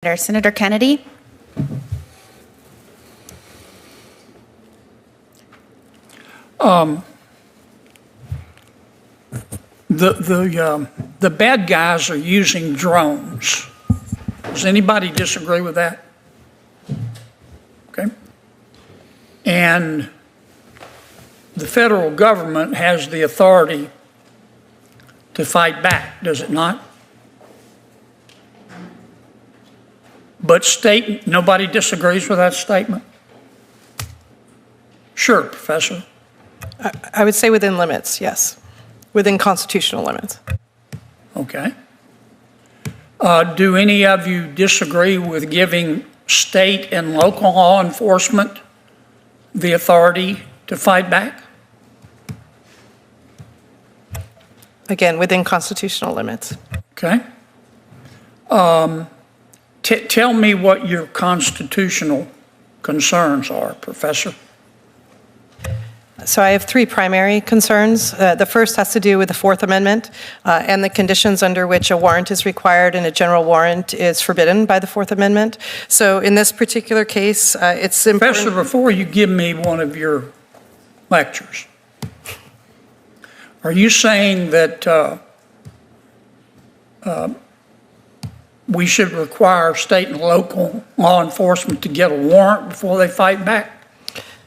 Senator Kennedy. The bad guys are using drones. Does anybody disagree with that? Okay. And the federal government has the authority to fight back, does it not? But state, nobody disagrees with that statement? Sure, Professor. I would say within limits, yes. Within constitutional limits. Okay. Do any of you disagree with giving state and local law enforcement the authority to fight back? Again, within constitutional limits. Okay. Tell me what your constitutional concerns are, Professor. So I have three primary concerns. The first has to do with the Fourth Amendment and the conditions under which a warrant is required and a general warrant is forbidden by the Fourth Amendment. So in this particular case, it's important. Professor, before you give me one of your lectures, are you saying that we should require state and local law enforcement to get a warrant before they fight back?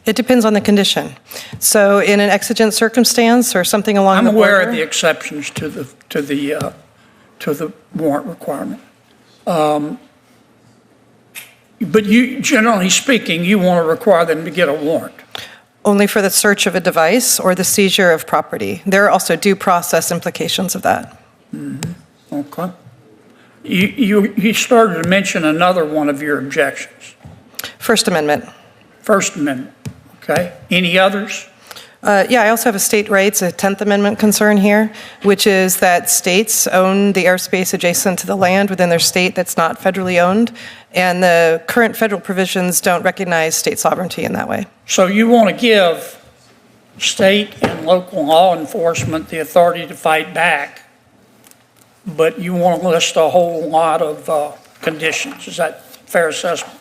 It depends on the condition. So in an exigent circumstance or something along the border. I'm aware of the exceptions to the warrant requirement. But you, generally speaking, you want to require them to get a warrant. Only for the search of a device or the seizure of property. There are also due process implications of that. Mm-hmm. Okay. You started to mention another one of your objections. First Amendment. First Amendment. Okay. Any others? Yeah, I also have a state rights, a 10th Amendment concern here, which is that states own the airspace adjacent to the land within their state that's not federally owned, and the current federal provisions don't recognize state sovereignty in that way. So you want to give state and local law enforcement the authority to fight back, but you want to list a whole lot of conditions. Is that a fair assessment?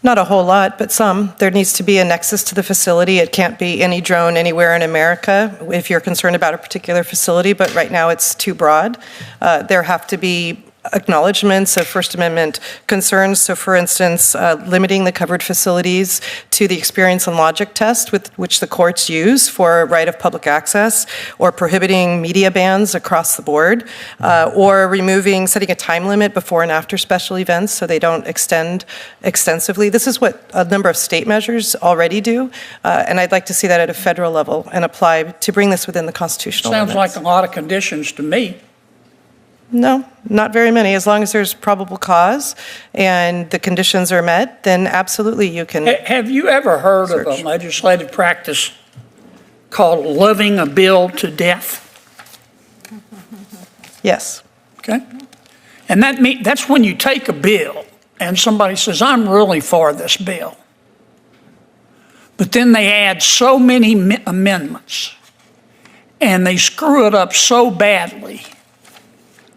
Not a whole lot, but some. There needs to be a nexus to the facility. It can't be any drone anywhere in America if you're concerned about a particular facility, but right now it's too broad. There have to be acknowledgments of First Amendment concerns. So for instance, limiting the covered facilities to the experience and logic test which the courts use for right of public access, or prohibiting media bans across the board, or setting a time limit before and after special events so they don't extend extensively. This is what a number of state measures already do, and I'd like to see that at a federal level and apply to bring this within the constitutional limits. Sounds like a lot of conditions to me. No, not very many. As long as there's probable cause and the conditions are met, then absolutely you can. Have you ever heard of a legislative practice called loving a bill to death? Yes. Okay. And that's when you take a bill and somebody says, I'm really for this bill. But then they add so many amendments and they screw it up so badly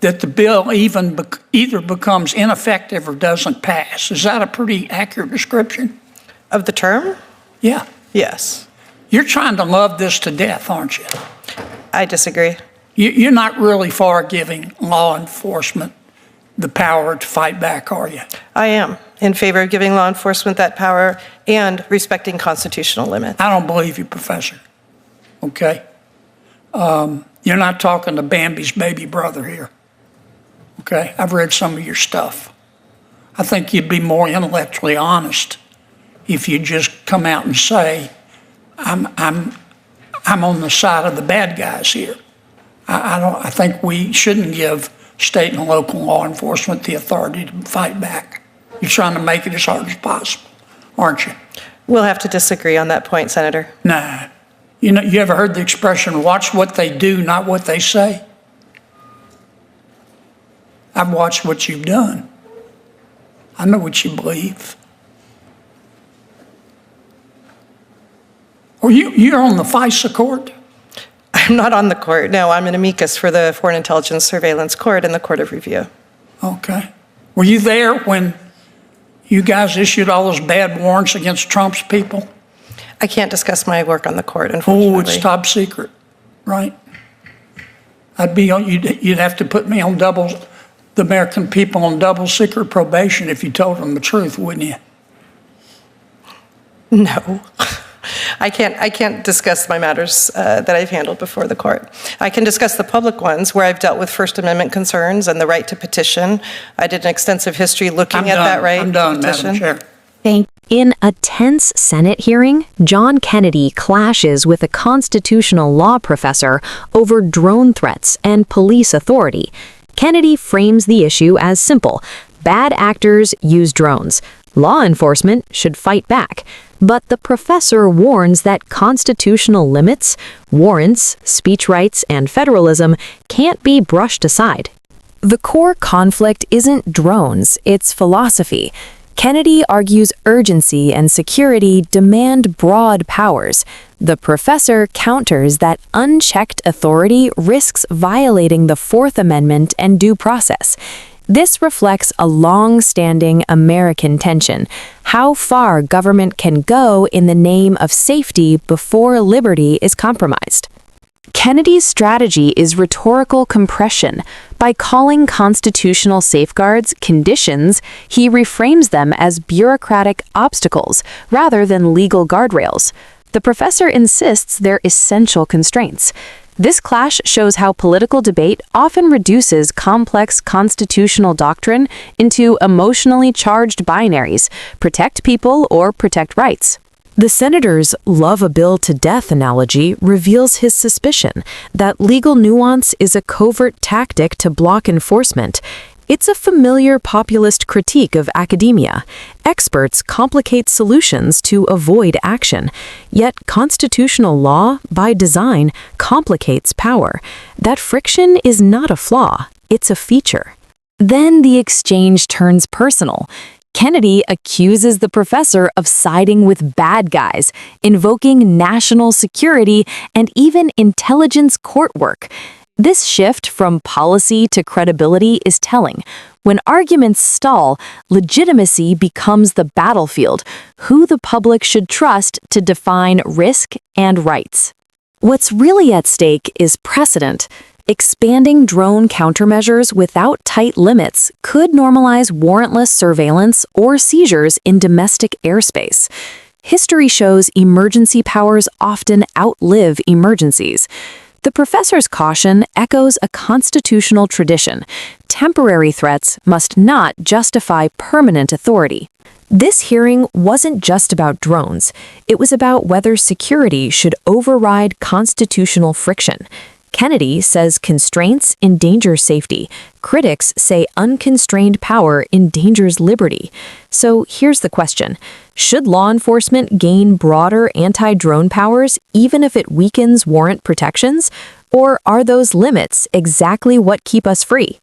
that the bill either becomes ineffective or doesn't pass. Is that a pretty accurate description? Of the term? Yeah. Yes. You're trying to love this to death, aren't you? I disagree. You're not really for giving law enforcement the power to fight back, are you? I am in favor of giving law enforcement that power and respecting constitutional limits. I don't believe you, Professor. Okay? You're not talking to Bambi's baby brother here. Okay, I've read some of your stuff. I think you'd be more intellectually honest if you just come out and say, I'm on the side of the bad guys here. I think we shouldn't give state and local law enforcement the authority to fight back. You're trying to make it as hard as possible, aren't you? We'll have to disagree on that point, Senator. Nah. You ever heard the expression, watch what they do, not what they say? I've watched what you've done. I know what you believe. Or you're on the FISA court? I'm not on the court. No, I'm an amicus for the Foreign Intelligence Surveillance Court and the Court of Review. Okay. Were you there when You guys issued all those bad warrants against Trump's people? I can't discuss my work on the court, Oh, unfortunately. it's top secret, right? I'd be on, you'd have to put me on the American people on double secret probation if you told them the truth, wouldn't you? No. I can't discuss my matters that I've handled before the court. I can discuss the public ones where I've dealt with First Amendment concerns and the right to petition. I did an extensive history looking at that right I'm done, to petition. Madam Chair. In a tense Senate hearing, John Kennedy clashes with a constitutional law professor over drone threats and police authority. Kennedy frames the issue as simple. Bad actors use drones. Law enforcement should fight back. But the professor warns that constitutional limits, warrants, speech rights, and federalism can't be brushed aside. The core conflict isn't drones, it's philosophy. Kennedy argues urgency and security demand broad powers. The professor counters that unchecked authority risks violating the Fourth Amendment and due process. This reflects a long-standing American tension, how far government can go in the name of safety before liberty is compromised. Kennedy's strategy is rhetorical compression. By calling constitutional safeguards conditions, he reframes them as bureaucratic obstacles rather than legal guardrails. The professor insists they're essential constraints. This clash shows how political debate often reduces complex constitutional doctrine into emotionally charged binaries: protect people or protect rights. The senator's love a bill to death analogy reveals his suspicion that legal nuance is a covert tactic to block enforcement. It's a familiar populist critique of academia. Experts complicate solutions to avoid action. Yet constitutional law, by design, complicates power. That friction is not a flaw, it's a feature. Then the exchange turns personal. Kennedy accuses the professor of siding with bad guys, invoking national security and even intelligence court work. This shift from policy to credibility is telling. When arguments stall, legitimacy becomes the battlefield, who the public should trust to define risk and rights. What's really at stake is precedent. Expanding drone countermeasures without tight limits could normalize warrantless surveillance or seizures in domestic airspace. History shows emergency powers often outlive emergencies. The professor's caution echoes a constitutional tradition. Temporary threats must not justify permanent authority. This hearing wasn't just about drones. It was about whether security should override constitutional friction. Kennedy says constraints endanger safety. Critics say unconstrained power endangers liberty. So here's the question. Should law enforcement gain broader anti-drone powers even if it weakens warrant protections? Or are those limits exactly what keep us free?